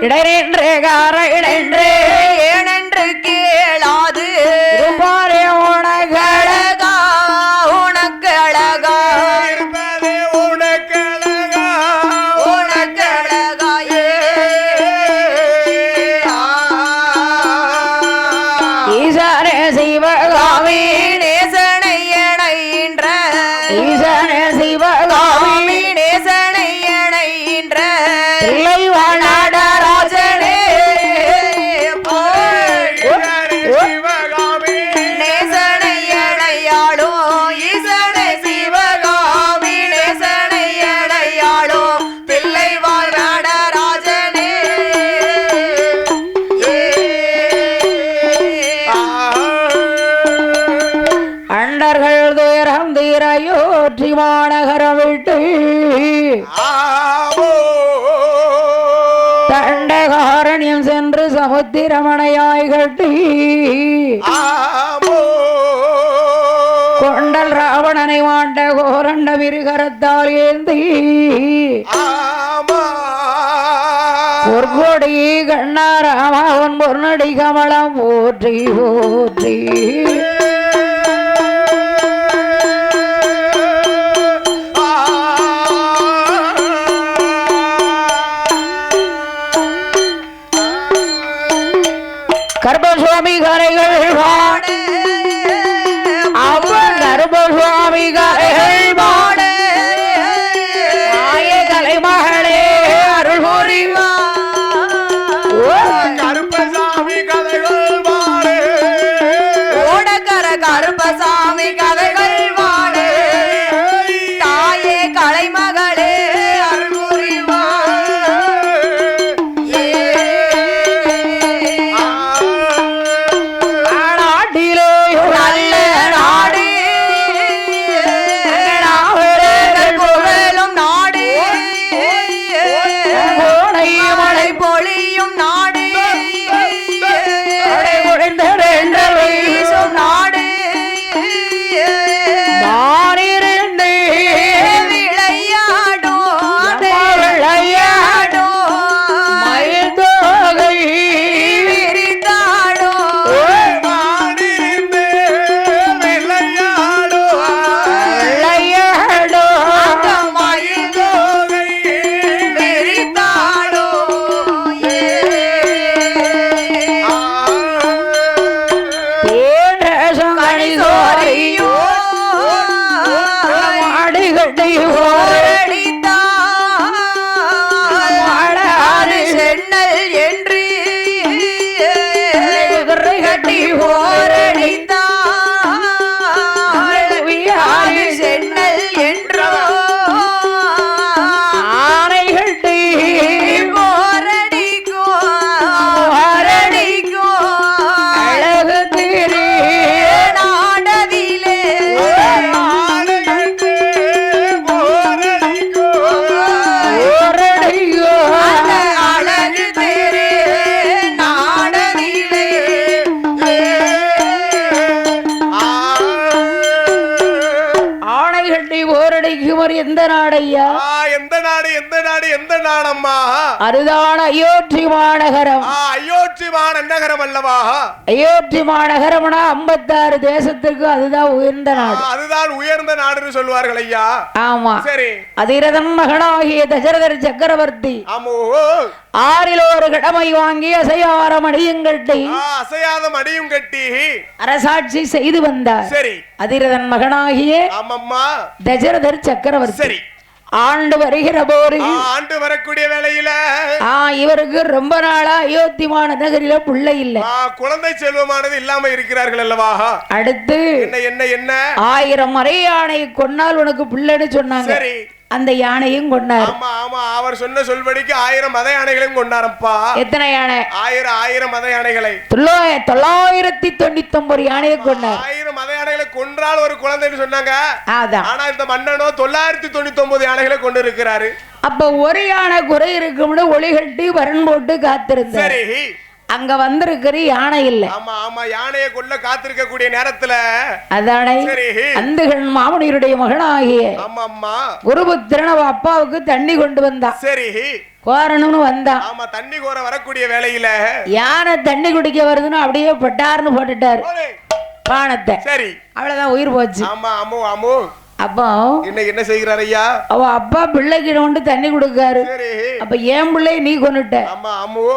இடரென்று கார இடரென்று ஏனென்று கேளாது இருப்பாரே உனக்கழகா உனக்கழகா இருப்பதே உனக்கழகா உனக்கழகா ஈசனே சிவகாமி நேசனை இணைகின்ற ஈசனே சிவகாமி நேசனை இணைகின்ற பிள்ளை வாழாடராஜனே சிவகாமி நேசனை இணையாளோ ஈசனை சிவகாமி நேசனை இணையாளோ பிள்ளை வாழ்நாடராஜனே அண்டர்கள் துயரம் தீரையோற்றி மாநகரம் விட்டு தண்டகாரண்யம் சென்று சமுத்திரமணையாய் கட்டி கொண்டல் ராவணனை மாண்ட கோரண்ட விருகரத்தால் ஏந்தி பொற்கொடி கண்ணாராமன் பொன்னடி கமலம் போற்றி போற்றி கர்ப்பசுவாமி கரைகள் பாட அவன் கர்ப்பசுவாமி கரைகள் பாட ஆய கலைமகளே அருள் புரிவா கருப்பசாமி கதைகள் பாடு ஓடக்கர கருப்பசாமி கதைகள் வாடு தாயே கலைமகளே அருள் நாட்டிலே நல்ல நாடு புகழும் நாடு கோடை மழை பொழியும் நாடு வீசும் நாடு மாறிருந்து விளையாடும் விளையாடும் மயில் தோகை விரித்தாடும் மாடிருந்து விளையாடும் விளையாடும் மயில் தோகை விரித்தாடும் தேன் ரசம் கனி சோறியோ மாடு கட்டி ஓரடித்தாடு சென்னல் என்று கட்டி ஓரடித்தாடு சென்னல் என்றோ ஆனை கட்டி ஓரடிக்கும் அழகு தீரி நாடதிலே ஆடு கண்டு போரடிக்கும் ஓரடியோ அந்த அழகு தேரே நாடதிலே ஆனை கட்டி ஓரடிக்கும் ஒரு எந்த நாடையா எந்த நாடு எந்த நாடு எந்த நாடம்மா அதுதான் அயோத்தி மாநகரம் அயோத்தி மாநகரம் அல்லவா அயோத்தி மாநகரம்னா 56 தேசத்துக்கு அதுதான் உயர்ந்த நாடு அதுதான் உயர்ந்த நாடுன்னு சொல்லுவார்கள் ஐயா ஆமா சரி அதிரதன் மகனாகிய தசரதர் சக்கரவர்த்தி ஆமோ ஆறில் ஒரு கடமை வாங்கி அசையாரம் அடியும் கட்டி அசையாத மடியும் கட்டி அரசாட்சி செய்து வந்தார் சரி அதிரதன் மகனாகிய ஆமம்மா தசரதர் சக்கரவர்த்தி சரி ஆண்டு வருகிற போது ஆண்டு வரக்கூடிய வேளையில இவருக்கு ரொம்ப நாளா அயோத்தி மாநகரில பிள்ளை இல்லை குழந்தை செல்வமானது இல்லாம இருக்கிறார்கள் அல்லவா அடுத்து என்ன என்ன என்ன 1000 மறை யானை கொன்னால் உனக்கு பிள்ளைன்னு சொன்னாங்க சரி அந்த யானையும் கொண்டார் ஆமா ஆமா அவர் சொன்ன சொல்படிக்கு 1000 மத யானைகளையும் கொண்டாரப்பா எத்தனை யானை 1000 மத யானைகளை 999 யானையை கொண்டார் 1000 மத யானைகளை கொன்றால் ஒரு குழந்தைன்னு சொன்னாங்க அதான் ஆனா இந்த மன்னனோ 999 யானைகளை கொண்டு இருக்கிறாரு அப்ப ஒரு யானை குறை இருக்கும்னு ஒளி கட்டி வரன் போட்டு காத்திருந்தார் சரி அங்க வந்திருக்கிற யானை இல்ல. ஆமா ஆமா யானையை கொல்ல காத்திருக்க கூடிய நேரத்துல அதானே அந்துகள் மாமனியருடைய மகனாகிய ஆமா அம்மா குருபுத்திரன் அவ அப்பாவுக்கு தண்ணி கொண்டு வந்தா. சரி கோரணும்னு வந்தான். ஆமா தண்ணி கோர வரக்கூடிய வேளையில யானை தண்ணி குடிக்க வருதுன்னு அப்படியே பட்டாருன்னு போட்டுட்டாரு பானத்தை. சரி அவ்வளவுதான், உயிர் போச்சு. ஆமா அம்மு அம்மு அப்போ என்ன செய்கிறார் ஐயா? அவ அப்பா பிள்ளைக்கு கொண்டு தண்ணி கொடுக்காரு. சரி அப்ப என் பிள்ளைய நீ கொண்டுட்ட. ஆமா அம்மு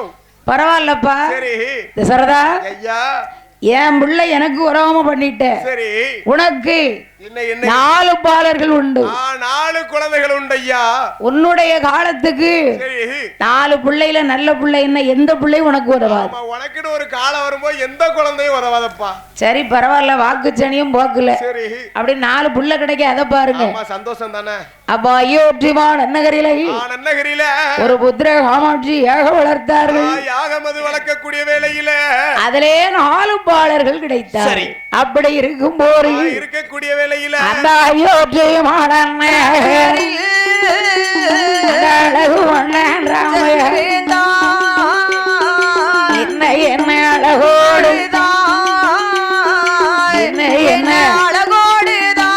பரவாயில்லப்பா. சரி தசரதா, ஐயா என் பிள்ளை எனக்கு உறவாம பண்ணிட்ட. சரி உனக்கு என்ன 4 பாலர்கள் உண்டு. 4 குழந்தைகள் உண்டு ஐயா. உன்னுடைய காலத்துக்கு 4 பிள்ளையில நல்ல பிள்ளை என்ன எந்த பிள்ளையும் உனக்கு உதவாது. உனக்குன்னு ஒரு காலம் வரும்போது எந்த குழந்தையும் உதவாதப்பா. சரி பரவாயில்ல, வாக்குச்சனியும் போக்கல. சரி அப்படி 4 புள்ள கிடைக்க அதை பாருங்க. சந்தோஷம் தானே. அப்ப அயோத்திமா நன்னகரில ஒரு புத்திர காமாட்சி யாக வளர்த்தார்கள். யாகமது வளர்க்கக்கூடிய வேளையில அதிலே 4 பாலர்கள் கிடைத்தார். அப்படி இருக்கும் போது இருக்கக்கூடிய வேளையில அந்த அயோத்திமான என்ன என்ன அழகோடுதான் என்ன அழகோடுதான்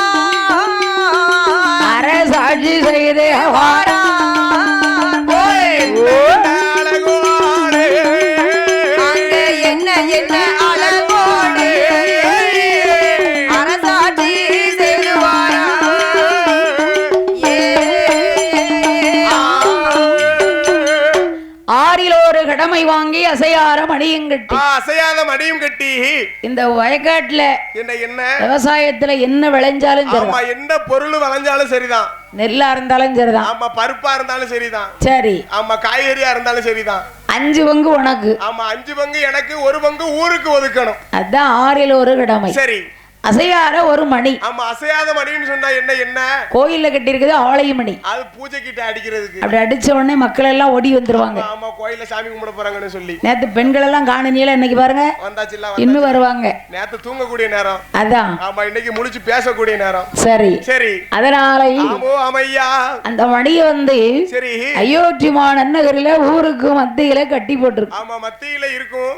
அரசாட்சி செய்தே வாரா என்ன என்ன அழகோடு அரசாட்சி செய்வாரா. ஆறில் ஒரு கடமை வாங்கி அசையாத மடியும் கட்டி இந்த வயக்காட்டுல என்ன விவசாயத்துல என்ன விளைஞ்சாலும் சரிதான், என்ன பொருள் விளைஞ்சாலும் சரிதான், நெல்லா இருந்தாலும் சரிதான், ஆமா பருப்பா இருந்தாலும் சரிதான், சரி ஆமா காய்கறியா இருந்தாலும் சரிதான். 5 பங்கு உனக்கு. ஆமா 5 பங்கு எனக்கு, 1 பங்கு ஊருக்கு ஒதுக்கணும். அதான் ஆறில் ஒரு கடமை. சரி அசையாத ஒரு மணி. ஆமா அசையாத மணின்னு சொன்னா என்ன கோயில்ல கட்டி இருக்குது ஆலய மணி. அது பூஜை கிட்ட அடிக்கிறதுக்கு. அப்படி அடிச்ச உடனே மக்கள் எல்லாம் ஓடி வந்துருவாங்க. ஆமா கோயில்ல சாமி கும்பிட போறாங்கன்னு சொல்லி. நேத்து பெண்கள் எல்லாம் காணனியில இன்னைக்கு பாருங்க வந்தாச்சுல, இன்னும் வருவாங்க. நேத்து தூங்கக்கூடிய நேரம். அதான் ஆமா இன்னைக்கு முழிச்சு பேசக்கூடிய நேரம். சரி சரி அதனால அமையா அந்த மணியை சரி அயோத்திமா நன்னகரில ஊருக்கு மத்தியில கட்டி போட்டிருக்கு. ஆமா மத்தியில இருக்கும்.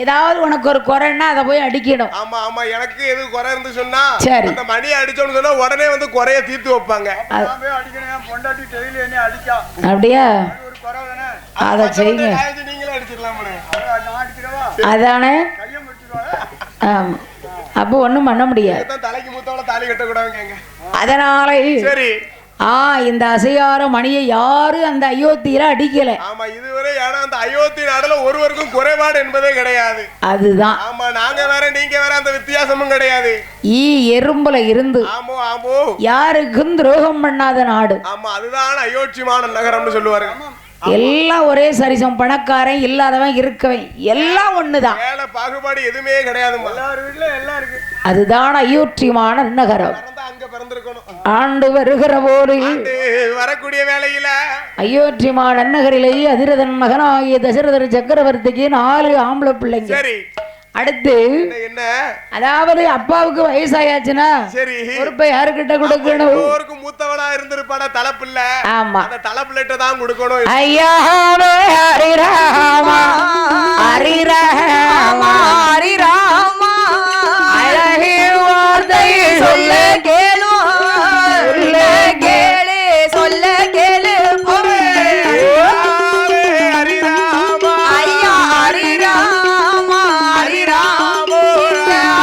ஏதாவது உனக்கு ஒரு குறைன்னா அதை போய் அடிக்கணும். ஆமா ஆமா எனக்கு எது குறை இருந்து சொன்னா சரி அந்த மணியை அடிச்சோன்னு சொன்னா உடனே குறைய தீர்த்து வைப்பாங்க. அப்படியா அத செய்யுங்க. நீங்களே அடிச்சிடலாம் அதானே. ஆமா அப்போ ஒண்ணும் பண்ண முடியாது. தலைக்கு மூத்தவள தாலி கட்ட கூடாதுங்க. அதனால சரி இந்த அசையார மணியை யாரு அந்த அயோத்தியில அடிக்கல. ஆமா இதுவரை ஆனா அந்த அயோத்தி நாடுல ஒருவருக்கும் குறைபாடு என்பதே கிடையாது. அதுதான். ஆமா நாங்க வேற நீங்க வேற அந்த வித்தியாசமும் கிடையாது. எறும்புல இருந்து ஆமோ ஆமோ யாருக்கும் துரோகம் பண்ணாத நாடு. ஆமா அதுதான் அயோத்திமான நகரம்னு சொல்லுவாரு. எல்லாம் ஒரே சரிசம், பணக்காரன் இல்லாதவன் இருக்கவன் எல்லாம் ஒண்ணுதான். வேலை பாகுபாடு எதுவுமே கிடையாது. அதுதான் அயோத்தியமான நகரம். அங்க பிறந்திருக்கணும். ஆண்டு வருகிற போது வரக்கூடிய வேளையில அயோத்தியமான நகரிலேயே அதிரதன் மகனாகிய தசரதர் சக்கரவர்த்திக்கு 4 ஆம்பளை பிள்ளைங்க. சரி அடுத்து என்ன அதாவது அப்பாவுக்கு வயசாயாச்சுன்னா சரி பொறுப்பை யாருக்கிட்ட கொடுக்கணும்? ஒருவருக்கு மூத்தவளா இருந்திருப்பான தலைப்பிள்ள. ஆமா அந்த தலைப்பிள்ளைட்ட தான் கொடுக்கணும். ஐயாவே ஹரிராமா ஹரிராமா ஹரிராமா அழகே வார்த்தை சொல்ல கேளு சொல்ல கேளு சொல்ல கேளு ஹரிராமா ஐயா ஹரிராமா ஹரிராமோ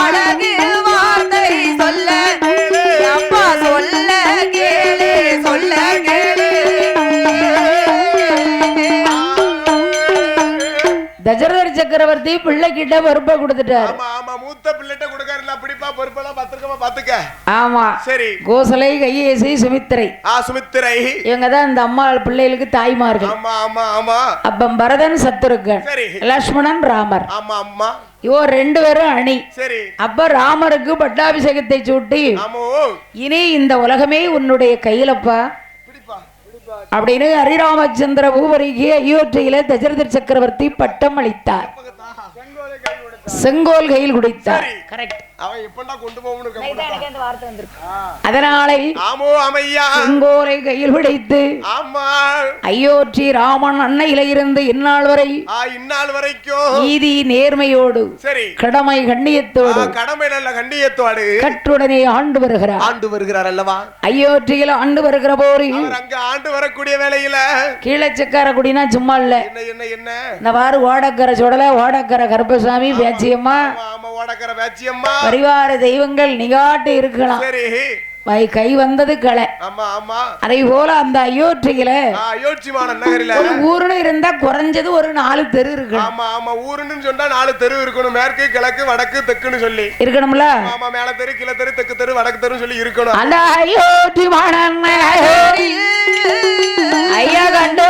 அழகு வார்த்தை சொல்ல அப்பா சொல்ல கேளு சொல்ல கேளு. தசரதர் சக்கரவர்த்தி பிள்ளை கிட்ட பொறுப்பை கொடுத்துட்டாரு. ஆமா ஆமா மூத்த பிள்ளைட்ட கொடுக்கறல அப்படிப்பா பொறுப்பெல்லாம் பத்திரமா பாத்துக்க. ஆமா சரி கோசலை கையேசி சுமித்திரை சுமித்திரை இவங்க தான் இந்த அம்மா பிள்ளைகளுக்கு தாய்மார்கள். ஆமா ஆமா ஆமா அப்ப பரதன் சத்ருகன் லட்சுமணன் ராமர். ஆமா ஆமா இவோ 2 பேரும் அணி. சரி அப்ப ராமருக்கு பட்டாபிஷேகத்தை சூட்டி இனி இந்த உலகமே உன்னுடைய கையிலப்பா அப்படின்னு ஹரிராமச்சந்திர பூபதிக்கு அயோத்தியில தசரதர் சக்கரவர்த்தி பட்டம் அளித்தார். செங்கோல் கையில் குடித்தார். கரெக்ட். அவன் எப்படா கொண்டு போகணும் அந்த வார்த்தை வந்திருக்கு. அதனாலே ஆமோ அமையா செங்கோலை கையில் பிடித்து ஆமா அயோத்தி ராமன் அன்னையில இருந்து இந்நாள் வரை இந்நாள் வரைக்கும் நீதி நேர்மையோடு சரி கடமை கண்ணியத்தோடு கடமை நல்ல கண்ணியத்தோடு கற்றுடனே ஆண்டு வருகிறார் அல்லவா. அயோத்தியில ஆண்டு வருகிற போது அங்க ஆண்டு வரக்கூடிய வேளையில கீழச்சக்கார குடினா சும்மா இல்ல. என்ன என்ன என்ன இந்த வாரு ஓடக்கரை சுடல ஓடக்கரை கருப்பசாமி பேச்சியம்மா ஓடக்கரை பேச்சியம்மா பரிவார தெய்வங்கள் நிகாட்டு இருக்கலாம். சரி கை வந்தது களை. ஆமா ஆமா அதை போல அந்த அயோத்தியில அயோத்திமான நகரில ஒரு ஊருன்னு இருந்தா குறைஞ்சது ஒரு 4 தெரு இருக்கு. ஆமா ஆமா ஊருன்னு சொன்னா 4 தெரு இருக்கணும். மேற்கு கிழக்கு வடக்கு தெக்குன்னு சொல்லி இருக்கணும்ல. ஆமா மேல தெரு கீழ தெரு தெற்கு தெரு வடக்கு தெரு சொல்லி இருக்கணும். அந்த அயோத்தி மாநகரில் ஐயா கண்டு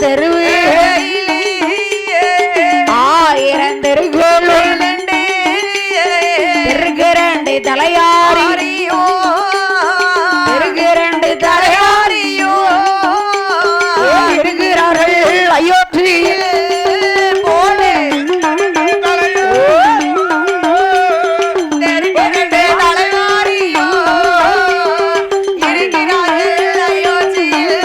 தெருவு 1000 தெருக்கள் தெருக்கிறண்டு தலையாரியோ தெருக்கிறண்டு தலையாரியோ இருக்கிறார்கள் அயோத்தியில் போலே தெருக்கிறண்டு தலையாரியோ இருக்கிறார்கள் அயோத்தியில்.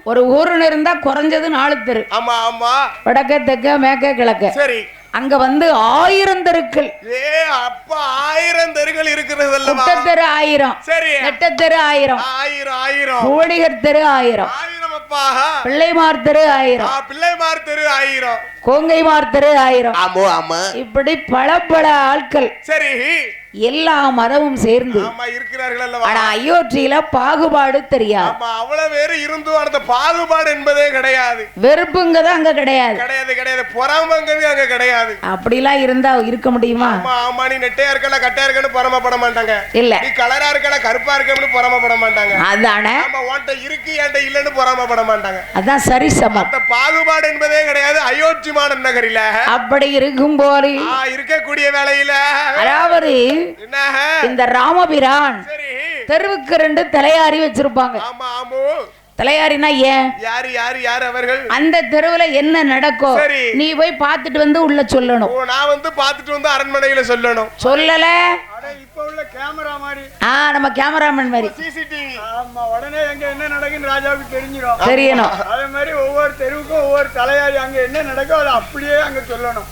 ஒரு ஊருன்னு இருந்தா குறைஞ்சது 4 தெரு. ஆமா ஆமா வடக்க தெக்க மேக்க கிழக்க. சரி அங்க வந்து 1000 தெருக்கள். அப்பா 1000 தெருக்கள் இருக்கிறது அல்லவா. தெரு 1000 சரி நெட்ட தெரு 1000 1000 கோடிகர் தெரு 1000 அப்பா பிள்ளைமார் தெரு 1000 பிள்ளைமார் தெரு 1000 கோங்கைமார் தெரு 1000. ஆமா ஆமா இப்படி பல ஆட்கள் சரி எல்லா மதமும் சேர்ந்து இருக்கிறார்கள் அல்லவா. ஆனா அயோத்தியில பாகுபாடு தெரியாது. அவ்வளவு பேரு இருந்தும் அந்த பாகுபாடு என்பதே கிடையாது. வெறுப்புங்கிறது அங்க கிடையாது. கிடையாது பொறாமங்கிறது அங்க கிடையாது. அப்படிலாம் இருந்தா இருக்க முடியுமா. ஆமா நீ நெட்டையா இருக்கல கட்டையா இருக்கன்னு பொறாமப்பட மாட்டாங்க. இல்ல நீ கலரா இருக்கல கருப்பா இருக்கன்னு பொறாமப்பட மாட்டாங்க. அதானே உன்கிட்ட இருக்கு என்கிட்ட இல்லன்னு பொறாமப்பட மாட்டாங்க. அதான் சரி சமம். அந்த பாகுபாடு என்பதே கிடையாது அயோத்தி மாநகரில. அப்படி இருக்கும் போது இருக்கக்கூடிய வேளையில அதாவது இந்த ராமபிரான் தெருவுக்கு 2 தலையாரி வச்சிருப்பாங்க. தலையாரினா ஏன் யார் அவர்கள் அந்த தெருவுல என்ன நடக்கும் நீ போய் பார்த்துட்டு வந்து உள்ள சொல்லணும். நான் வந்து பார்த்துட்டு வந்து அரண்மனையில சொல்லணும். சொல்லல இப்ப உள்ள கேமரா மாதிரி நம்ம கேமராமேன் மாதிரி சிசிடிவி. ஆமா உடனே எங்க என்ன நடக்குன்னு ராஜாவுக்கு தெரியணும். அதே மாதிரி ஒவ்வொரு தெருவுக்கும் ஒவ்வொரு தலையாரி அங்க என்ன நடக்கும் அதை அப்படியே அங்க சொல்லணும்.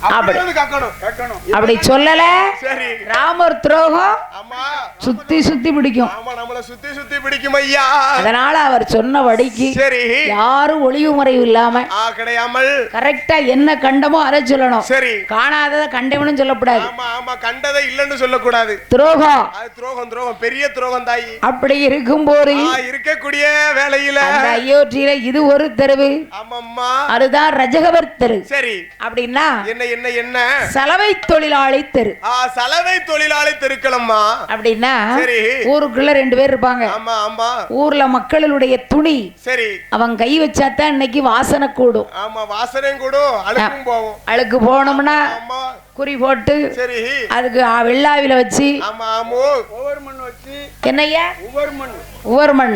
கேட்கணும். அப்படி சொல்லல சரி ராமர் துரோகம் ஆமா சுத்தி பிடிக்கும். ஆமா நம்மள சுத்தி பிடிக்கும் ஐயா. அதனால அவர் சொன்ன வடிக்கு சரி யாரும் ஒளிவு மறைவு இல்லாம கிடையாமல் கரெக்டா என்ன கண்டமோ அதை சொல்லணும். சரி காணாததை கண்டவனும் சொல்லக்கூடாது. ஆமா கண்டதை இல்லன்னு சொல்லக்கூடாது. துரோகம் பெரிய துரோகம் தாயி. அப்படி இருக்கும் போது இருக்கக்கூடிய வேளையில அந்த அயோத்தியில இது ஒரு தெருவு. ஆமாம்மா அதுதான் ரஜகவர் தெரு. சரி அப்படின்னா என்ன சலவை தொழிலாளி தெரு. சலவை தொழிலாளி தெருக்களம்மா. அப்படின்னா சரி ஊருக்குள்ள 2 பேர் இருப்பாங்க. ஆமா ஊர்ல மக்களுடைய துணி சரி அவன் கை வச்சாதான் இன்னைக்கு வாசனை கூடும். ஆமா வாசனையும் கூடும் அழுக்கும் போகும். அழுக்கு போனோம்னா குறி போட்டு சரி அதுக்கு வெள்ளாவில வச்சு என்னையா உவர் மண்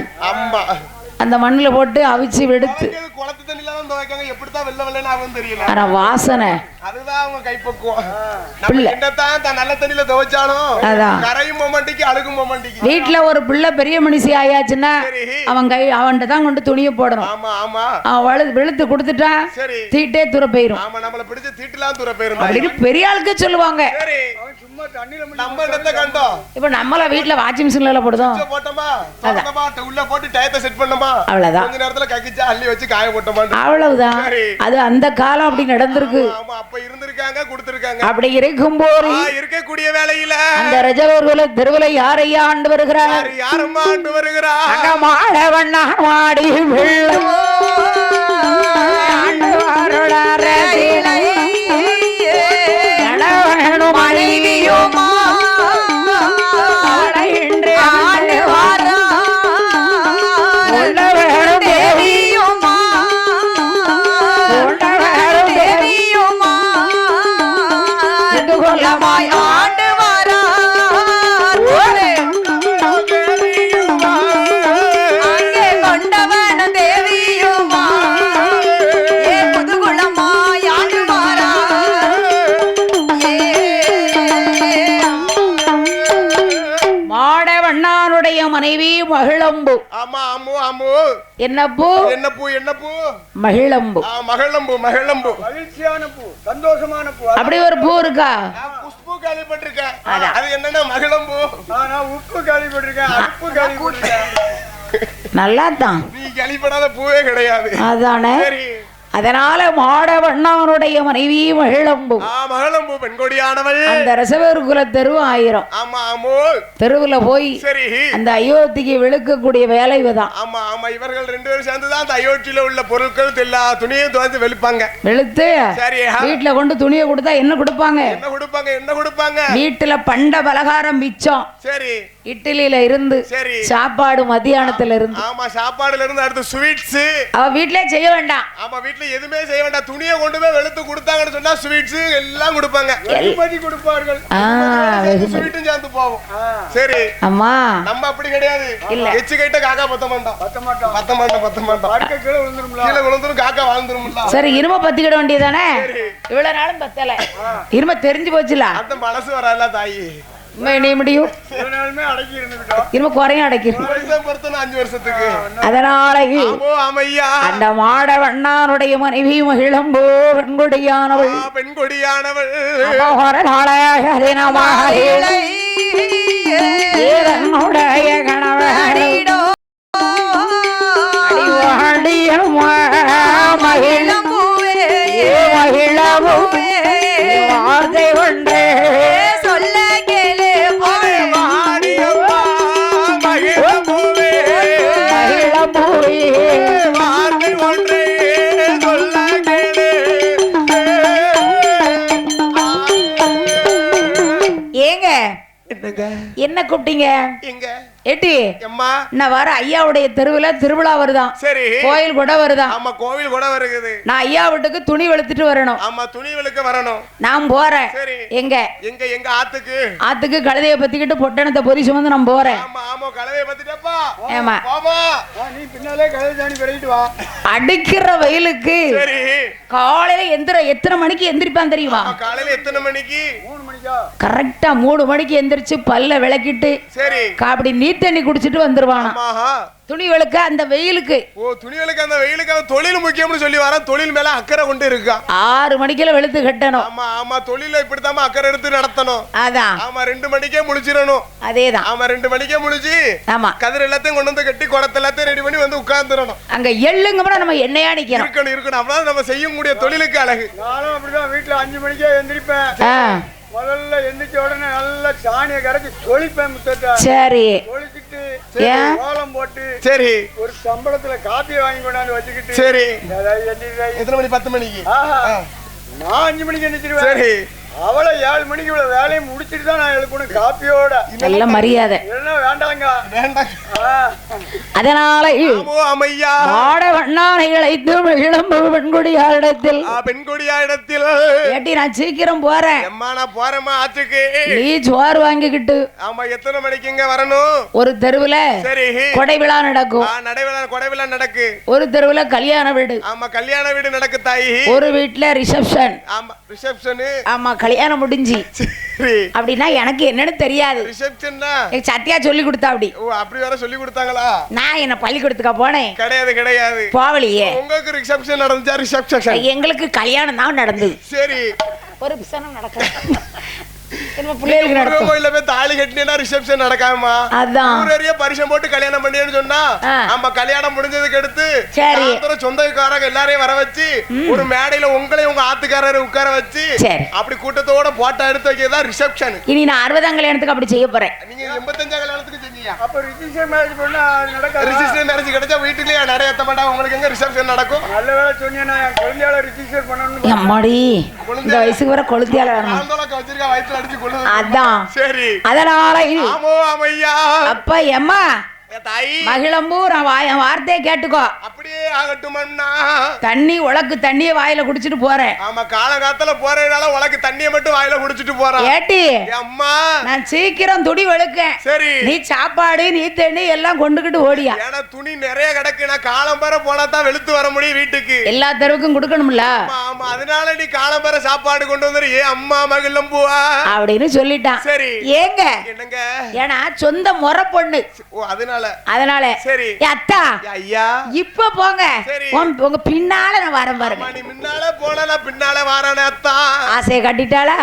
அந்த மண்ணுல போட்டு அவிச்சு வெடுத்து குளத்து தண்ணில தான் துவைக்காங்க. எப்படிதான் வெள்ள வெள்ளன்னு ஆகும் தெரியல. ஆனா வாசனை அதுதான் அவங்க கைப்பக்குவம். நம்ம என்னதான் தான் நல்ல தண்ணில துவைச்சாலும் அதான் கரையும் மொமண்டிக்கு அழுகும் மொமண்டிக்கு. வீட்ல ஒரு பிள்ளை பெரிய மனுஷி ஆயாச்சுன்னா அவன் அவன்கிட்ட தான் கொண்டு துணியை போடணும். ஆமா அவன் வெளுத்து கொடுத்துட்டான் சரி தீட்டே தூர போயிரும். ஆமா நம்மள பிடிச்ச தீட்டலாம் தூர போயிரும் அப்படின்னு பெரிய ஆளுக்கு சொல்லுவாங்க. சரி சும்மா தண்ணில நம்ம என்னத்த கண்டோம். இப்போ நம்மள வீட்ல வாஷிங் மிஷின்ல போடுறோம். போட்டோமா போட்டோமா உள்ள போட்டு டயத்தை செட் பண்ணோமா அவ்வளவுதான். கொஞ்ச நேரத்துல கக்கிச்சு அள்ளி வச்சு காய போட்டோமா அவ்வளவுதான். அது அந்த காலம் அப்படி நடந்திருக்கு. ஆமா அப்ப இருந்திருக்காங்க கொடுத்திருக்காங்க. அப்படி இருக்கும் போது இருக்கக்கூடிய வேளையில அந்த ரஜவர்குல தெருவுல யாரையா ஆண்டு வருகிறார். யாரம்மா ஆண்டு வருகிறார். அங்கமாடவண்ணா வாடி வெள்ளம் ஆண்டு வாருளார சீலை நலவனு மனைவியுமா இன்று ஆண்டு வாரா உள்ளவரும் தேவியுமா உள்ளவரும் தேவியுமா கொல்லமா மகிழம்பு. ஆமா அம்மு அம்மு. என்ன பூ? என்ன பூ? என்ன பூ? மகிழம்பு. மகிழம்பு மகிழம்பு. மகிழ்ச்சியான பூ, சந்தோஷமான பூ. அப்படி ஒரு பூ இருக்கா? குஷ்பு கேள்விப்பட்டிருக்கேன். அது என்னன்னா மகிழம்பு. நான் உப்பு கேள்விப்பட்டிருக்கேன், அடுப்பு கேள்விப்பட்டிருக்கேன். நல்லா தான். நீ கேள்விப்படாத பூவே கிடையாது. அதானே. சரி. அதனால மாடவண்ணானுடைய மனைவி மகிழம்பு. மகிழம்பு பெண்கொடியானவள். அந்த ரசவேறு குல தெரு 1000. ஆமா ஆமோ. தெருவுல போய் சரி அந்த அயோத்திக்கு வெளுக்கக்கூடிய வேலை இவதான். ஆமா ஆமா இவர்கள் 2 பேரும் சேர்ந்துதான் அந்த அயோத்தியில உள்ள பொருட்கள் எல்லா துணியும் துவைத்து வெளுப்பாங்க. வெளுத்து சரி வீட்டுல கொண்டு துணியை கொடுத்தா என்ன கொடுப்பாங்க? என்ன கொடுப்பாங்க? என்ன கொடுப்பாங்க? வீட்டுல பண்ட பலகாரம் மிச்சம். சரி. இட்லியில இருந்து சரி சாப்பாடு மத்தியானத்துல இருந்து. ஆமா சாப்பாடுல இருந்து அடுத்து ஸ்வீட்ஸ். அவ வீட்லயே செய்ய வேண்டாம். ஆமா வீட்ல எதுவுமே செய்ய வேண்டாம். துணியை கொண்டு போய் வெளுத்து கொடுத்தாங்கன்னு சொன்னா ஸ்வீட்ஸ் எல்லாம் கொடுப்பாங்க. வெகுமதி கொடுப்பார்கள். ஸ்வீட்டும் சேர்ந்து போவோம். சரி அம்மா நம்ம அப்படி கிடையாது. இல்ல எச்சு கைட்ட காக்கா பத்த மாட்டோம். பத்த மாட்டோம். பத்த மாட்டோம். பத்த மாட்டோம். படுக்க கீழே விழுந்துரும்ல. கீழே விழுந்துரும் காக்கா வாழ்ந்துரும்ல. சரி இரும பத்திக்கிட வேண்டியதானே. இவ்வளவு நாளும் பத்தல. இரும தெரிஞ்சு போச்சுல. அந்த மனசு வரல தாயி. நீ முடியும். நாளுமே அடக்கி இருந்துட்டோம். இரும குறையும் அடைக்கிறோம். 5 வருஷத்துக்கு. அதனால ஆமையா அந்த மாடவண்ணானுடைய மனைவி மகிழம்போ பெண்கொடியானவள். பெண்கொடியானவள் என்னுடைய கணவன் மகிழம்பூவே மகிழம்பூவே வார்த்தை கொண்டே சொல்ல கேளு மகிழம்பூவே மகிழம்பூவே வார்த்தை கொண்டே சொல்ல கேளு. ஏங்க என்ன கூப்பிட்டீங்க? எங்க ஏட்டி அம்மா நான் வர ஐயாவுடைய தெருவுல திருவிழா வருதான். சரி கோயில் கூட வருதான். ஆமா கோவில் கூட வருது. நான் ஐயா வீட்டுக்கு துணி வெளுத்துட்டு வரணும். ஆமா துணி வெளுக்க வரணும். நான் போறேன். சரி எங்க எங்க எங்க ஆத்துக்கு ஆத்துக்கு கழுதைய பத்திக்கிட்டு பொட்டணத்தை பொறி சுமந்து நான் போறேன். ஆமா ஆமா கழுதைய பத்திட்டப்பா. ஆமா பாபா நீ பின்னாலே கழுதை தானி பெறீட்டு வா. அடிக்கிற வெயிலுக்கு சரி காலையில எத்தனை மணிக்கு எந்திரிப்பான் தெரியுமா? காலையில எத்தனை மணிக்கு? 3 மணிக்கா? கரெக்டா 3 மணிக்கு எந்திரிச்சு பல்ல விளக்கிட்டு சரி அப்படி நீ தண்ணி குடிச்சிட்டு வந்துருவானா துணி வெளுக்க அந்த வெயிலுக்கு. ஓ துணி வெளுக்க அந்த வெயிலுக்கு அவன் தொழில் முக்கியம்னு சொல்லி வரான். தொழில் மேல அக்கறை கொண்டு இருக்கா. 6 மணிக்குல வெளுத்து கட்டணும். ஆமா ஆமா தொழில இப்படித்தாம அக்கறை எடுத்து நடத்தணும். அதான் ஆமா 2 மணிக்கே முடிச்சிடணும். அதேதான் ஆமா 2 மணிக்கே முடிச்சு ஆமா கதிர் எல்லாத்தையும் கொண்டு வந்து கட்டி குடத்தை எல்லாத்தையும் ரெடி பண்ணி வந்து உட்கார்ந்துடணும். அங்க எள்ளுங்க கூட நம்ம எண்ணெயா நிக்கணும். இருக்கணும் இருக்கணும். அப்பதான் நம்ம செய்யக்கூடிய தொழிலுக்கு அழகு. நானும் அப்படிதான் வீட்டுல 5 மணிக்கே எந்திரிப்பேன். முதல்ல எந்திரிச்ச உடனே நல்லா சாணியை கரைச்சி தொளிப்பேன் முத்தத்தை. சரி தொளிச்சிட்டு கோலம் போட்டு சரி ஒரு சம்பளத்துல காப்பியை வாங்கி கொண்டாந்து வச்சுக்கிட்டு சரி எத்தனை மணி? 10 மணிக்கு. நான் 5 மணிக்கு எந்திரிச்சிருவேன். சரி அவளை 7 மணிக்கு இவ்வளவு வேலையை முடிச்சிட்டு தான் நான் எழுக்கணும் காப்பியோட. நல்ல மரியாதை வேண்டாங்க வேண்டாங்க. அதனால பெண்கொடியாரிடத்தில் பெண்கொடியாரிடத்தில் ஏட்டி நான் சீக்கிரம் போறேன். நான் போறேம்மா ஆத்துக்கு. நீ சோறு வாங்கிக்கிட்டு ஆமா எத்தனை மணிக்குங்க வரணும்? ஒரு தெருவுல சரி கொடை விழா நடக்கும். கொடை விழா நடக்கு. ஒரு தெருவுல கல்யாண வீடு. ஆமா கல்யாண வீடு நடக்கு தாயி. ஒரு வீட்டுல ரிசப்ஷன். ஆமா ரிசப்ஷன். ஆமா கல்யாணம் முடிஞ்சு அப்படின்னா எனக்கு என்னன்னு தெரியாது. ரிசப்ஷன்னா சத்தியா சொல்லி கொடுத்தா அப்படி. ஓ அப்படி வேற சொல்லி கொடுத்தாங்களா? நான் என்ன பள்ளிக்கூடத்துக்கு போனேன்? கிடையாது கிடையாது போவலியே. உங்களுக்கு ரிசப்ஷன் நடந்துச்சா? ரிசப்ஷன் எங்களுக்கு கல்யாணம் தான் நடந்தது. சரி ஒரு பிசனம் நடக்குது. தாலி கட்டினா ரிசப்ஷன் நடக்காம பரிசம் போட்டு கல்யாணம் பண்ணின்னு சொன்னா நம்ம கல்யாணம் முடிஞ்சதுக்கு அடுத்து சொந்தக்காரங்க எல்லாரையும் வர வச்சு ஒரு மேடையில உங்களையும் உங்க ஆத்துக்காரரை உட்கார வச்சு அப்படி கூட்டத்தோட போட்டோ எடுத்து வைக்கிறதா ரிசப்ஷன். இனி நான் 60ஆம் கல்யாணத்துக்கு அப்படி செய்ய போறேன். நீங்க 85ஆம் கல்யாணத்துக்கு செஞ்சீங்க. அப்ப ரிஜிஸ்டர் மேரேஜ் பண்ணா நடக்காது. ரிஜிஸ்டர் மேரேஜ் கிடைச்சா வீட்டுலயே நிறைய ஏத்த மாட்டாங்க. உங்களுக்கு எங்க ரிசப்ஷன் நடக்கும்? நல்ல வேளை சொன்னீங்க நான் கொழுந்தியால ரிஜிஸ்டர் பண்ணனும். அம்மாடி இந்த வயசுக்கு வர கொழுந்தியால வரணும். ஆந்தோலக்க வச்சிருக்கா வயித்துல அடிச்சு கொள்ளுது. அதான் சரி அதனால ஆமோ அம்மையா அப்ப எம்மா மகிழம்பூ வார்த்தையை கேட்டுக்கோ. அப்படியே ஆகட்டும் அண்ணா. தண்ணி உலக்கு தண்ணிய வாயில குடிச்சிட்டு போறேன். ஆமா காலகாலத்துல போறதுனால உலக்கு தண்ணிய மட்டும் வாயில குடிச்சிட்டு போறேன். ஏட்டி அம்மா நான் சீக்கிரம் துணி வெளுக்கேன். சரி நீ சாப்பாடு நீ தண்ணி எல்லாம் கொண்டுகிட்டு ஓடியா. ஏன்னா துணி நிறைய கிடக்கு. நான் காலம்பர போனா தான் வெளுத்து வர முடியும் வீட்டுக்கு. எல்லா தெருவுக்கும் கொடுக்கணும்ல. ஆமா அதனால நீ காலம்பர சாப்பாடு கொண்டு வந்துரு. ஏ அம்மா மகிழம்பூவா அப்படின்னு சொல்லிட்டான். சரி ஏங்க என்னங்க ஏன்னா சொந்த முறை பொண்ணு. ஓ அதனால அதனால சரி அத்தா ஐயா இப்ப போங்க சரி உங்க பின்னால நான் வரேன் பாருங்க நீ முன்னால போனா நான் பின்னால வாரானே அத்தா ஆசையை கட்டிட்டாளா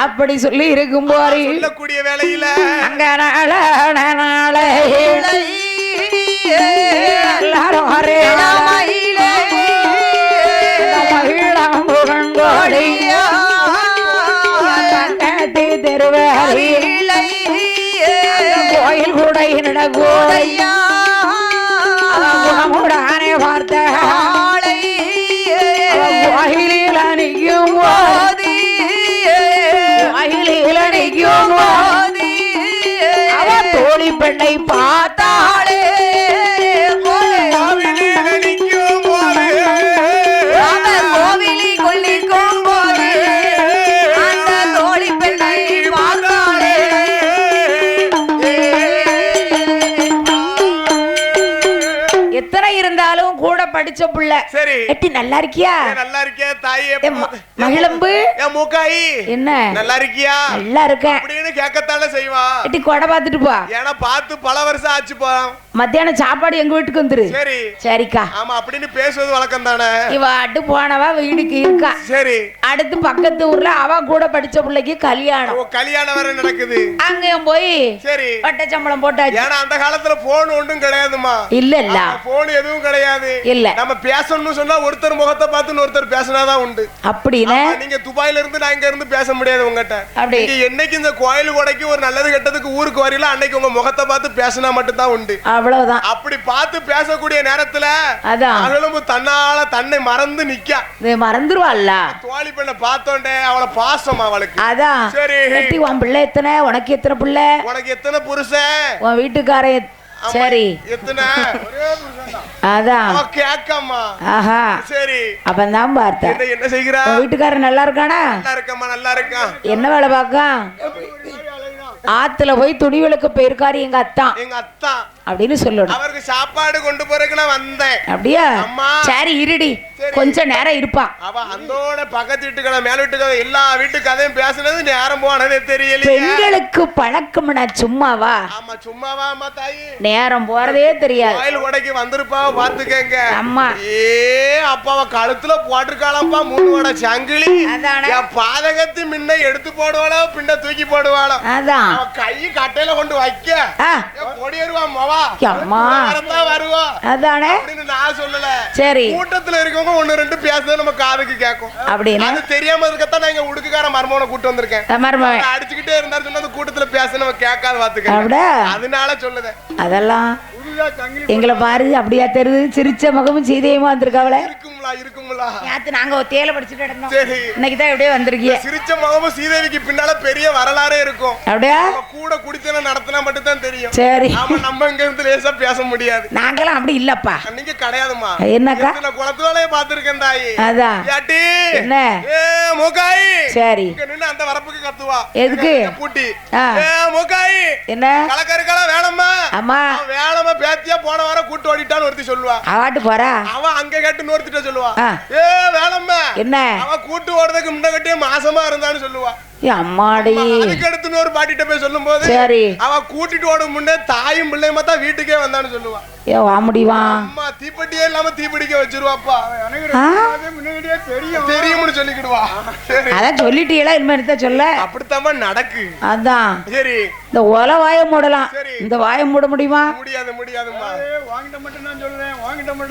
அப்படி சொல்லி இருக்கும் போது சொல்லக்கூடிய வேலையில அங்க நாளே எல்லாரும் ஒரே மயிலே மகிழம் புகழ்ந்தோடியா திருவேலை கோயில் கூட நடக்கூடையா குணமுடானே பார்த்த கோயிலில் அணிக்கும் போதி கோயிலில் அணிக்கும் போதி அவ தோழி பெண்ணை பார்த்தாளே கோவிலி கொள்ளிக்கும் போது அந்த தோழி பெண்ணை பார்த்தாளே எத்தனை இருந்தாலும் கூட படிச்ச புள்ள சரி எட்டி நல்லா இருக்கியா நல்லா இருக்கியா தாயே மகிழம்பு என் மூக்காயி என்ன நல்லா இருக்கியா நல்லா இருக்கேன் அப்படின்னு கேட்கத்தானே செய்வா எட்டி கொடை பார்த்துட்டு போ ஏன்னா பார்த்து பல வருஷம் ஆச்சு போ மத்தியானம் சாப்பாடு எங்க வீட்டுக்கு வந்துரு சரி சரிக்கா ஆமா அப்படின்னு பேசுவது வழக்கம் தானே இவ அட்டு போனவா வீடுக்கு இருக்கா சரி அடுத்து பக்கத்து ஊர்ல அவ கூட படிச்ச பிள்ளைக்கு கல்யாணம் கல்யாணம் வர நடக்குது அங்கேயும் போய் சரி வட்ட சம்பளம் போட்டாச்சு ஏன்னா அந்த காலத்துல போன் ஒன்றும் கிடையாதுமா இல்ல இல்ல போன் எதுவும் கிடையாது இல்ல நம்ம பேசணும்னு சொன்னா ஒருத்தர் முகத்தை பார்த்து ஒருத்தர் பேசினாதான் உண்டு அப்படின்னு நீங்க துபாயில இருந்து நான் இங்க இருந்து பேச முடியாது உங்ககிட்ட அப்படி என்னைக்கு இந்த கோயில் கொடைக்கு ஒரு நல்லது கெட்டதுக்கு ஊருக்கு வரீங்களோ அன்னைக்கு உங்க முகத்தை பார்த்து பேசினா மட்டும் தான் உண்டு அவ்வளவுதான் அப்படி பார்த்து பேசக்கூடிய நேரத்துல அதான் அகலும் தன்னால தன்னை மறந்து நிக்கா மறந்துருவாள்ல தோழி பெண்ணை பார்த்தோண்டே அவளை பாசம் அவளுக்கு அதான் சரி எட்டி உன் பிள்ளை எத்தனை உனக்கு எத்தனை பிள்ளை உனக்கு எத்தனை புருஷன் உன் வீட்டுக்காரன் சரி எத்தனை ஒரே புருஷன் தான் அதான் அவ கேக்கம்மா ஆஹா சரி அப்பதான் பார்த்தேன் என்ன செய்கிறா உன் வீட்டுக்காரன் நல்லா இருக்கானா நல்லா இருக்கம்மா நல்லா இருக்கான் என்ன வேலை பார்க்கான் ஆத்துல போய் துணி விளக்க போயிருக்காரு எங்க அத்தா எங்க அத்தா அப்படின்னு சொல்லணும் அவருக்கு சாப்பாடு கொண்டு போறதுக்கு நான் வந்தேன் அப்படியா அம்மா சரி இருடி கொஞ்ச நேரம் இருப்பா அவ அந்தோட பக்கத்து வீட்டுக்கதை மேல வீட்டுக்கதை எல்லா வீட்டு கதையும் பேசுனது நேரம் போனதே தெரியல பெண்களுக்கு பழக்கம்னா சும்மாவா ஆமா சும்மாவா அம்மா தாயி நேரம் போறதே தெரியாது கோயில் கொடைக்கு வந்திருப்பாவ பாத்துக்கங்க அம்மா ஏ அப்பாவ கழுத்துல போட்டிருக்காளப்பா 3 வடை சங்கிலி அதானே பாதகத்து முன்ன எடுத்து போடுவாளோ பின்ன தூக்கி போடுவாளோ அதான் அவ கை கட்டையில கொண்டு வைக்க கொடியேறுவா மவா அம்மா வருவா அதானே அப்படின்னு நான் சொல்லல சரி கூட்டத்துல இருக்கவங்க 1-2 பேசுறது நம்ம காதுக்கு கேட்கும் அப்படின்னு அது தெரியாம இருக்கத்தான் நான் இங்க உடுக்குக்கார மர்மோனை கூட்டு வந்திருக்கேன் மருமகன் அடிச்சுக்கிட்டே இருந்தாரு சொன்னா அந்த கூட்டத்துல பேச நம்ம கேட்காத பாத்துக்க அதனால சொல்லுதேன் அதெல்லாம் எங்களை பாரு அப்படியா தெரியுது சிரிச்ச முகமும் சீதையுமா வந்திருக்காவல இருக்குங்களா நேத்து நாங்க தேயிலை படிச்சுட்டு இருந்தோம் சரி இன்னைக்கு தான் எப்படியே வந்திருக்கீங்க சிரிச்ச முகமும் சீதேவிக்கு பின்னால பெரிய வரலாறே இருக்கும் அப்படியா கூட குடித்தன நடத்தினா மட்டும் தான் தெரியும் சரி ஆமா நம்ம இங்க இருந்து லேசா பேச முடியாது நாங்களாம் அப்படி இல்லப்பா நீங்க கிடையாதுமா என்னக்கா குளத்து வேலையை பாத்துருக்கேன் தாயி அதான் யாட்டி என்ன மூக்காய் சரி நின்னு அந்த வரப்புக்கு கத்துவா எதுக்கு பூட்டி ஆ. மூக்காய் என்ன கலக்கருக்கெல்லாம் வேணாமா அம்மா வேணாமா பேத்தியா போன வாரம் கூட்டு ஓடிட்டான்னு ஒருத்தி சொல்லுவா அவாட்டு போறா அவன் அங்க கேட்டு நோர்த்திட்ட சொல்லுவா ஆ. வேணாமா என்ன அவன் கூட்டு ஓடுறதுக்கு முன்னகட்டியே மாசமா இருந்தான்னு சொல்லுவா அம்மாடி அதுக்கு அடுத்து ஒரு பாட்டிட்ட போய் சொல்லும் போது சரி அவ கூட்டிட்டு ஓடும் முன்னே தாயும் பிள்ளையுமா தான் வீட்டுக்கே வந்தான்னு சொல்லுவா ஏ வா முடிவா அம்மா தீப்பெட்டியே இல்லாம தீப்பிடிக்க வச்சிருவாப்பா தெரியும்னு சொல்லிக்கிடுவா அதான் சொல்லிட்டீங்களா இனிமே சொல்ல அப்படித்தாம நடக்கு அதான் சரி இந்த ஒல வாய மூடலாம் இந்த வாய மூட முடியுமா முடியாதுமா வாங்கிட்ட மட்டும்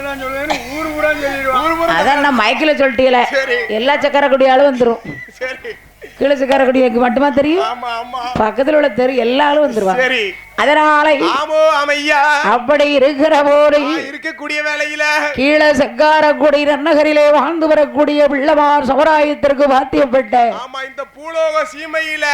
தான் சொல்றேன் ஊரு ஊரா சொல்லிடுவான் அதான் நான் மைக்கில சொல்லிட்டீங்களே சரி எல்லா சக்கரை குடியாலும் வந்துரும் சரி கீழே சக்கரை குடியாக்கு மட்டுமா தெரியும் ஆமா ஆமா பக்கத்துல உள்ள தெரு எல்லாரும் வந்துருவாங்க சரி அதனால ஆமோ அமையா அப்படி இருக்கிற போது இருக்கக்கூடிய வேலையில கீழே சக்காரக்குடி நன்னகரிலே வாழ்ந்து வரக்கூடிய பிள்ளைமார் சமுதாயத்திற்கு பாத்தியப்பட்ட ஆமா இந்த பூலோக சீமையில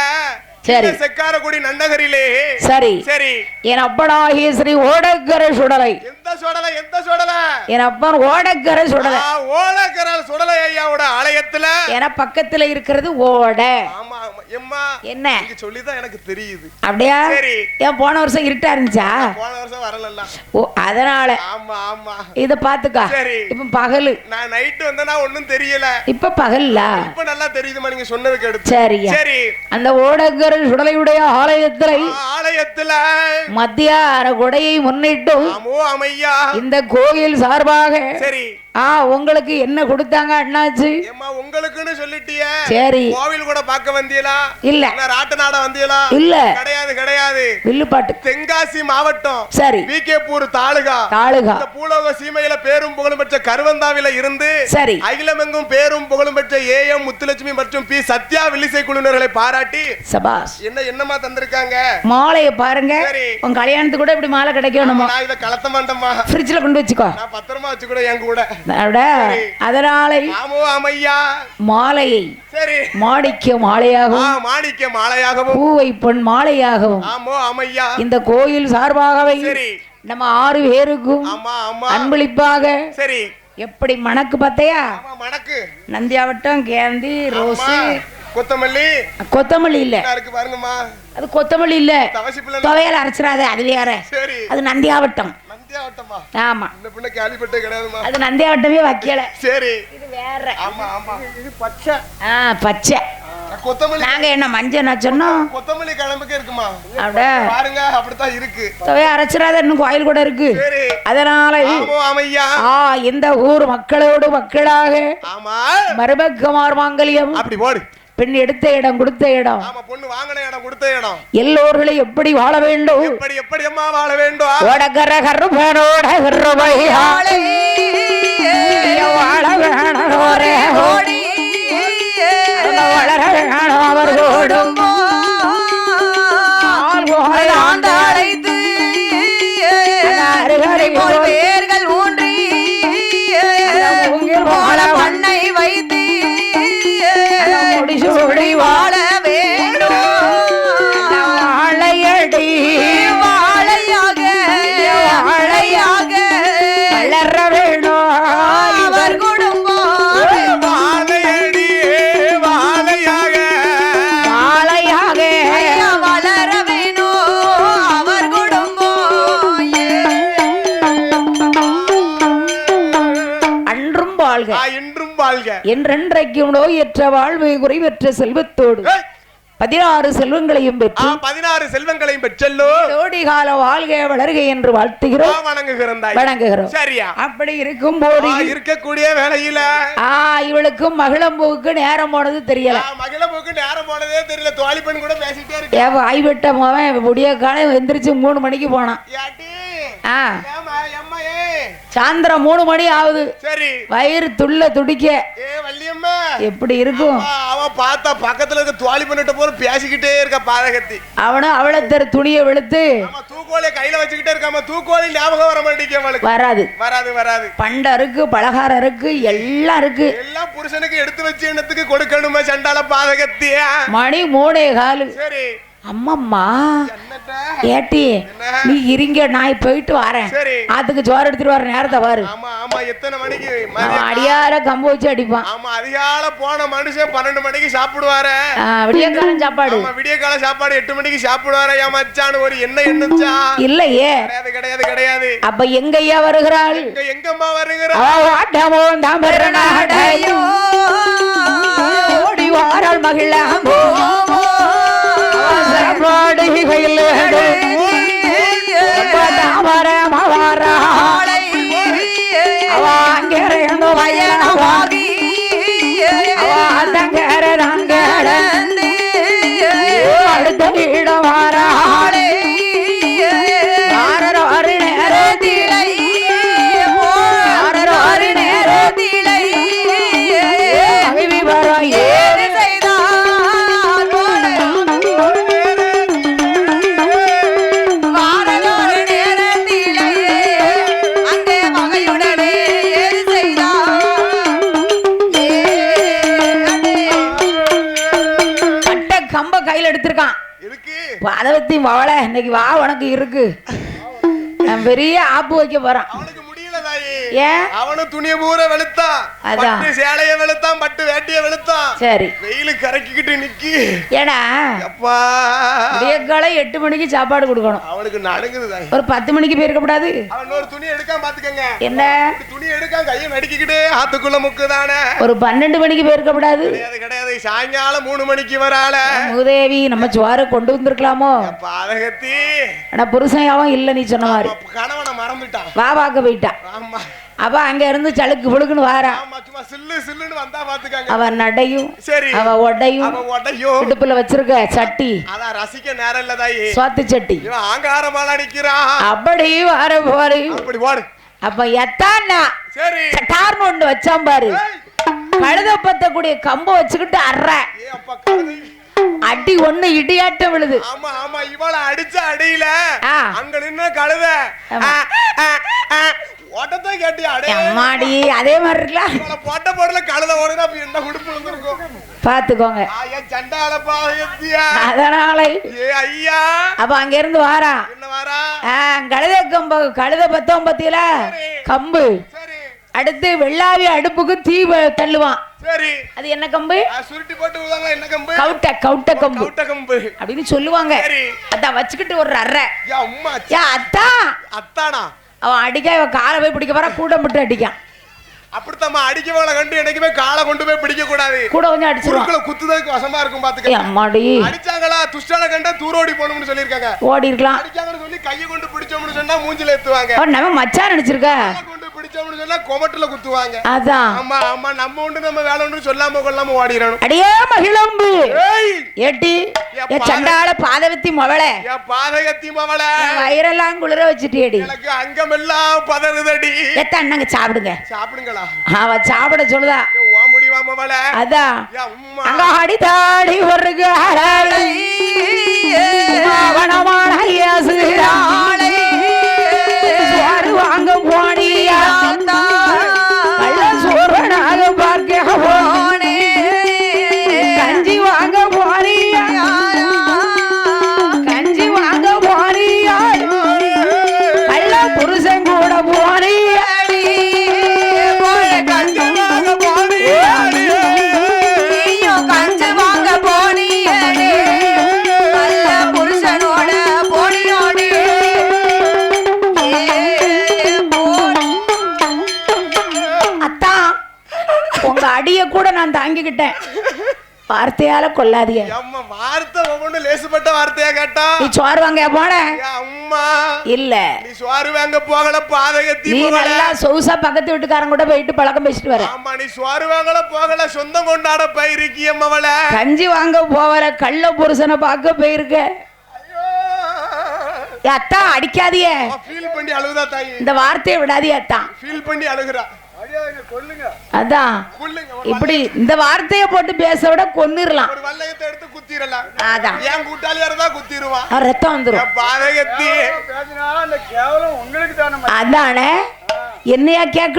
சரி செக்காரக்குடி நன்னகரிலே சரி சரி என் அப்பனாகிய ஸ்ரீ ஓடக்கரை சுடலை எந்த சுடலை என் அப்பன் ஓடக்கரை சுடலை ஓடக்கரை சுடலை ஐயாவோட ஆலய ஆலயத்துல ஏன்னா பக்கத்துல இருக்கிறது ஓட. ஆமா எம்மா என்ன நீங்க சொல்லிதான் எனக்கு தெரியுது. அப்படியா? சரி. ஏன் போன வருஷம் இருட்டா இருந்துச்சா? போன வருஷம் வரல. ஓ அதனால. ஆமா ஆமா இத பாத்துக்கா. சரி. இப்ப பகலு. நான் நைட் வந்தா ஒண்ணும் தெரியல. இப்ப பகல்ல. இப்ப நல்லா தெரியுதுமா நீங்க சொன்னதுக்கு அடுத்து. சரியா. சரி. அந்த ஓடகர் சுடலையுடைய ஆலயத்துல மத்தியான கொடையை முன்னிட்டு இந்த கோயில் சார்பாக சரி உங்களுக்கு என்ன கொடுத்தாங்க அண்ணாச்சி? உங்களுக்குன்னு சொல்லிட்டிய. சரி. கோவில் கூட பார்க்க வந்தீங்களா? இல்ல. ராட்ட நாட வந்தீங்களா? இல்ல. கிடையாது கிடையாது. வில்லுப்பாட்டு. தென்காசி மாவட்டம். சரி. விகேபூர் தாலுகா. இந்த பூலோக சீமையில பேரும் புகழும் பெற்ற கருவந்தாவில இருந்து சரி அகிலமெங்கும் பேரும் புகழும் பெற்ற ஏஎம் முத்துலட்சுமி மற்றும் பி சத்யா வில்லிசை குழுவினர்களை பாராட்டி சபாஸ் என்னமா தந்திருக்காங்க. மாலையை பாருங்க. உங்க கல்யாணத்துக்கு கூட இப்படி மாலை கிடைக்கணுமா? நான் இத கலத்த மாட்டேமா. ஃப்ரிட்ஜ்ல கொண்டு வச்சுக்கோ. நான் பத்திரமா வச்சுக்கூட என் கூட. அதனால மாலையை சரி மாணிக்க மாலையாகவும் மாணிக்க மாலையாகவும் பூவை பொன் மாலையாகவும் இந்த கோயில் சார்பாகவே நம்ம 6 பேருக்கும் அன்பளிப்பாக சரி எப்படி மணக்கு பார்த்தையா? மணக்கு நந்தியாவட்டம் கேந்தி ரோஸ் கொத்தமல்லி இல்ல இருக்கு பாருங்கம்மா. அது கொத்தமல்லி இல்ல, துவையல் அரைச்சிடாத, அது வேற. அது நந்தியாவட்டம். ஆமா அது நந்தியாவட்டமே வைக்கல. சரி இது வேற. ஆமா ஆமா இது பச்சை. பச்சை கொத்தமல்லி. நாங்க என்ன மஞ்சள் சொன்னோம்? கொத்தமல்லி கிழம்புக்கு இருக்குமா? அப்படியே பாருங்க அப்படித்தான் இருக்கு. துவைய அரைச்சிடாத, இன்னும் கோயில் கூட இருக்கு. அதனால இந்த ஊர் மக்களோடு மக்களாக மருமக்குமார் மாங்கல்யம் அப்படி போடு. பெண் எடுத்த இடம் கொடுத்த இடம். ஆமா பொண்ணு வாங்கின இடம் கொடுத்த இடம். எல்லோர்களும் எப்படி வாழ வேண்டும்? எப்படி அம்மா வாழ வேண்டும்? ஓடகர கருபனோட கருபையாளே வாழ வேணும் ஒரே ஓடி வளர வேணும் அவர் ஓடும் ஆண்டாளைத்து பேர்கள் ஊன்றி பண்ணை வைத்து முடிசூடி வாழ வேண்டும். வாழையடி வாழையாக வாழையாக வளர வேணும் அவர் குடும்பம். வாழையடி வாழையாக வாழையாக வளர வேணும் அவர் குடும்பம். அன்றும் வாழ்க இன்றும் வாழ்க என்றென்றைக்கும் நோயற்ற வாழ்வை குறைவற்ற செல்வத்தோடு 16 செல்வங்களையும் பெற்று 16 செல்வங்களையும் பெற்றல்லோ கோடி கால வாழ்க வளர்க என்று வாழ்த்துகிறோம், வணங்குகிறோம். சரியா? அப்படி இருக்கும் போது இருக்கக்கூடிய வேளையில இவளுக்கும் மகிழம்பூவுக்கு நேரம் போனது தெரியல. மகிழம்பூவுக்கு நேரம் போனதே தெரியல. தோழி பெண் கூட பேசிட்டே இருக்கு. ஆய்விட்ட மோவன் விடிய காலம் எந்திரிச்சு 3 மணிக்கு போனான். சாயந்தரம் 3 மணி ஆகுது. சரி வயிறு துள்ள துடிக்க எப்படி இருக்கும்? அவன் பார்த்தா பக்கத்துல இருக்க தோழி பண்ணிட்ட போற பேசிக்கிட்டே இருக்க பாதகத்தி. அவனும் அவளை தர துணியை வெளுத்து தூக்கோலை கையில வச்சுக்கிட்டே இருக்காம தூக்கோலை ஞாபகம் வர மாட்டேங்க. வராது வராது வராது. பண்டம் இருக்கு, பலகாரம் இருக்கு, எல்லாம் இருக்கு. எல்லாம் புருஷனுக்கு எடுத்து வச்சு எண்ணத்துக்கு கொடுக்கணுமா சண்டால பாதகத்தியா? மணி 3:15. சரி அம்மம்மா ஏட்டி நீ இருங்க, நான் போயிட்டு வரேன். அதுக்கு சோறு எடுத்துட்டு வர நேரத்தை பாரு. எத்தனை மணிக்கு? அடியார கம்பு வச்சு அடிப்பான். ஆமா அதிகால போன மனுஷன் 12 மணிக்கு சாப்பிடுவாரு. விடிய காலம் சாப்பாடு. விடிய கால சாப்பாடு 8 மணிக்கு சாப்பிடுவாரு. என் மச்சான் ஒரு என்ன எண்ணுச்சா? இல்லையே கிடையாது கிடையாது. அப்ப எங்கய்யா வருகிறாள்? எங்கம்மா வருகிறா? ஓடி வாராள் மகிழ அடுத்த இடம் வாராளே எடுத்திருக்கான். அதை பத்தி மவளை இன்னைக்கு வா உனக்கு இருக்கு. நான் பெரிய ஆப்பு வைக்க போறான். அவனுக்கு முடியல தாயி. ஏன்? அவனு துணிய பூரா வெளுத்தான், பட்டு சேலைய வெளுத்தான், பட்டு வேட்டிய வெளுத்தான். சரி வெயிலு கரைக்கிட்டு நிக்கி. ஏடா அப்பா விடியக்காலை 8 மணிக்கு சாப்பாடு கொடுக்கணும். அவனுக்கு நடுங்குது. ஒரு 10 மணிக்கு போயிருக்க கூடாது. அவன் ஒரு துணி எடுக்காம பாத்துக்கங்க. என்ன துணி எடுக்காம கையை நடுக்கிக்கிட்டே ஆத்துக்குள்ள முக்குதானே. ஒரு 12 மணிக்கு போயிருக்க கூடாது. கிடையாது சாயங்காலம் 3 மணிக்கு வரால. மூதேவி நம்ம சுவார கொண்டு வந்திருக்கலாமோ. பாதகத்தி ஆனா புருஷன் அவன் இல்ல நீ சொன்ன மாதிரி. கணவனை மறந்துட்டான். வா பார்க்க போயிட்டான். ஆமா அவ அங்க இருந்து சளுக்கு புழுக்குன்னு வாரா. சும்மா சில்லு சில்லுன்னு வந்தா பாத்துக்காங்க. அவ நடையும் சரி அவ ஒடையும் இடுப்புல வச்சிருக்க சட்டி அதான் ரசிக்க நேரம் இல்ல தாயி. சுவாத்து சட்டி இவன் ஆங்காரமால நிக்கிறான். அப்படி வார போரு அப்படி வாடு. அப்ப எத்தானா சரி சட்டார்னு ஒண்ணு வச்சான் பாரு. கழுத பத்தக்கூடிய கம்ப வச்சுக்கிட்டு அற அடி ஒண்ணு இடியாட்டம் விழுது. ஆமா ஆமா இவள அடிச்ச அடியில அங்க நின்ன கழுத ஓட்டத்தை கேட்டி அடே அம்மாடி அதே மாதிரி இருக்கலாம். போட்ட போடல கழுத ஓடுனா என்ன குடுப்பு வந்திருக்கும் பாத்துக்கோங்க. சண்டால பாயத்தியா அதனால ஐயா அப்ப அங்க இருந்து வாரா. என்ன வாரா கழுத கம்பு கழுத பத்தம் பத்தியில கம்பு. அடுத்து வெள்ளாவி அடுப்புக்கு தீ தள்ளுவான். சரி அது என்ன கம்பு? சுருட்டி போட்டு விடுவாங்க. என்ன கம்பு? கவுட்ட கவுட்ட கம்பு. கவுட்ட கம்பு அப்படின்னு சொல்லுவாங்க. அத வச்சுக்கிட்டு ஒரு அறை. யா அம்மா யா அத்தா அத்தானா அவன் அடிக்க அவன் காலை போய் பிடிக்க போறா. கூட மட்டும் அடிக்கான். அப்படித்தம்மா அடிக்கவளை கண்டு என்னைக்குமே காலை கொண்டு போய் பிடிக்க கூடாது. கூட கொஞ்சம் அடிச்சிருவான். குத்துதலுக்கு வசமா இருக்கும் பாத்துக்க. அம்மாடி அடிச்சாங்களா துஷ்டால கண்ட தூரோடி போகணும்னு சொல்லிருக்காங்க. ஓடி இருக்கலாம். அடிச்சாங்கன்னு சொல்லி கையை கொண்டு பிடிச்சோம்னு சொன்னா மூஞ்சில ஏத்துவாங்க. நம்ம மச்சான் நினைச்சிருக்க. கொண்டு பிடிச்சோம்னு சொன்னா கொமட்டுல குத்துவாங்க. அதான் ஆமா ஆமா நம்ம உண்டு நம்ம வேலை உண்டு சொல்லாம கொள்ளாம ஓடிரணும். அடியே மகிழம்பு ஏட்டி சண்டால பாதவத்தி மவளே பாதகத்தி மவளே வயிறெல்லாம் குளிர வச்சுட்டியடி. எனக்கு அங்கமெல்லாம் பதறுதடி. எத்த அண்ணங்க சாப்பிடுங்க. சாப்பிடுங்களா? அவ சாப்பிட சொல்லுதா. வா முடிவா மவளே. அதான் அங்க அடி தாடி ஒரு காலை வனமான இயேசுராளை சோறு வாங்க போனியா கள்ள சோறுனாக பார்க்க போனே கஞ்சி வாங்க போனியா கஞ்சி வாங்க போனியா கள்ள புருஷன் கூட போனியா அடிய கூட நான் தாங்கிக்கிட்டேன். வார்த்தையால கொல்லாதீங்க. அம்மா வார்த்தை ஒவ்வொன்னு லேசுப்பட்ட வார்த்தையா கேட்டா. நீ சோறு வாங்க போன. அம்மா இல்ல நீ சோறு வாங்க போகல பாதகத்தி. நீ நல்லா சொகுசா பக்கத்து வீட்டுக்காரங்க கூட போயிட்டு பழக்கம் பேசிட்டு வர. ஆமா நீ சோறு வாங்கல போகல சொந்தம் கொண்டாட போயிருக்கிய மவள. கஞ்சி வாங்க போவல கள்ள புருஷனை பார்க்க போயிருக்க. அத்தா அடிக்காதீங்க. ஃபீல் பண்ணி அழுகுதா தாயி. இந்த வார்த்தையை விடாதீங்க அத்தா. ஃபீல் பண்ணி அழுகுறா. அதான் இப்படி இந்த வார்த்தையை போட்டு பேச விட கொன்னிரலாம். ஒரு வல்லையத்தை எடுத்து குத்திரலாம். அதான் ஏன் கூட்டாளியா இருந்தா குத்திடுவான். ரத்தம் வந்துரும். பாதகத்தி அதானே என்னையா கேட்க